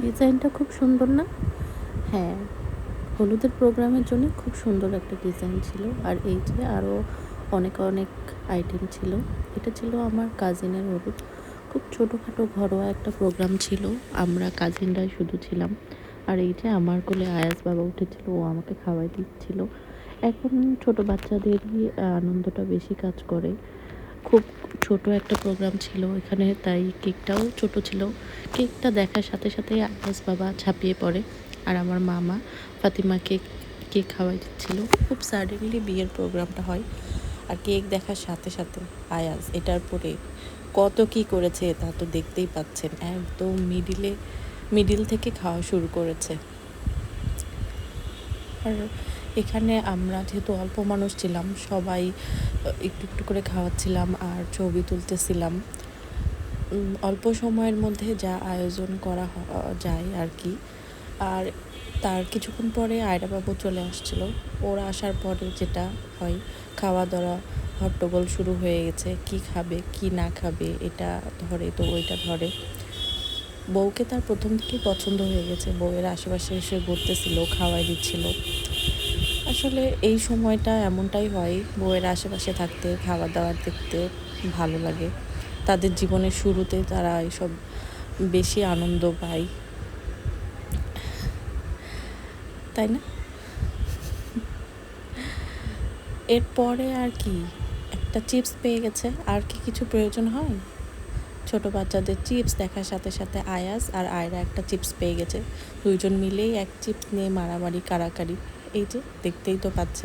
ডিজাইনটা খুব সুন্দর না? হ্যাঁ, হলুদের প্রোগ্রামের জন্য খুব সুন্দর একটা ডিজাইন ছিল। আর এই যে আরও অনেক অনেক আইটেম ছিল। এটা ছিল আমার কাজিনের হলুদ। খুব ছোটোখাটো ঘরোয়া একটা প্রোগ্রাম ছিল, আমরা কাজিনরাই শুধু ছিলাম। আর এই যে আমার কোলে আয়াস বাবা উঠেছিল, ও আমাকে খাওয়াই দিচ্ছিল। এখন ছোট বাচ্চাদেরই আনন্দটা বেশি কাজ করে। খুব ছোট একটা প্রোগ্রাম ছিল এখানে, তাই কেকটাও ছোট ছিল। কেকটা দেখার সাথে সাথেই আয়াস বাবা ঝাঁপিয়ে পড়ে, আর আমার মামা ফাতিমাকে কেক খাওয়াই দিচ্ছিল। খুব সাডেনলি বিয়ের প্রোগ্রামটা হয়, আর কেক দেখার সাথে সাথে আয়াস এটার পরে কত কি করেছে তা তো দেখতেই পাচ্ছেন। একদম মিডিল থেকে খাওয়া শুরু করেছে। আর এখানে আমরা যেহেতু অল্প মানুষ ছিলাম, সবাই একটু একটু করে খাওয়াচ্ছিলাম আর ছবি তুলতেছিলাম। অল্প সময়ের মধ্যে যা আয়োজন করা যায় আর কি। আর তার কিছুক্ষণ পরে আয়রা বাবু চলে আসছিল। ওরা আসার পরে যেটা হয়, খাওয়া দাওয়া হট্টগোল শুরু হয়ে গেছে। কি খাবে কি না খাবে, এটা ধরে তো ওইটা ধরে। বউকে তার প্রথম থেকেই পছন্দ হয়ে গেছে, বউয়ের আশেপাশে এসে ঘুরতেছিল, খাওয়াই দিচ্ছিল। আসলে এই সময়টা এমনটাই হয়, বউয়ের আশেপাশে থাকতে, খাওয়া দাওয়া দেখতে ভালো লাগে। তাদের জীবনের শুরুতে তারা এসব বেশি আনন্দ পায়, তাই না? এরপরে আর কি, একটা চিপস পেয়ে গেছে, আর কি কিছু প্রয়োজন হয়? ছোট বাচ্চাদের চিপস দেখার সাথে সাথে আয়াস আর আয়রা একটা চিপস পেয়ে গেছে। দুইজন মিলেই এক চিপস নিয়ে মারামারি কাড়াকাড়ি। এই যে দেখতেই তো পাচ্ছেন।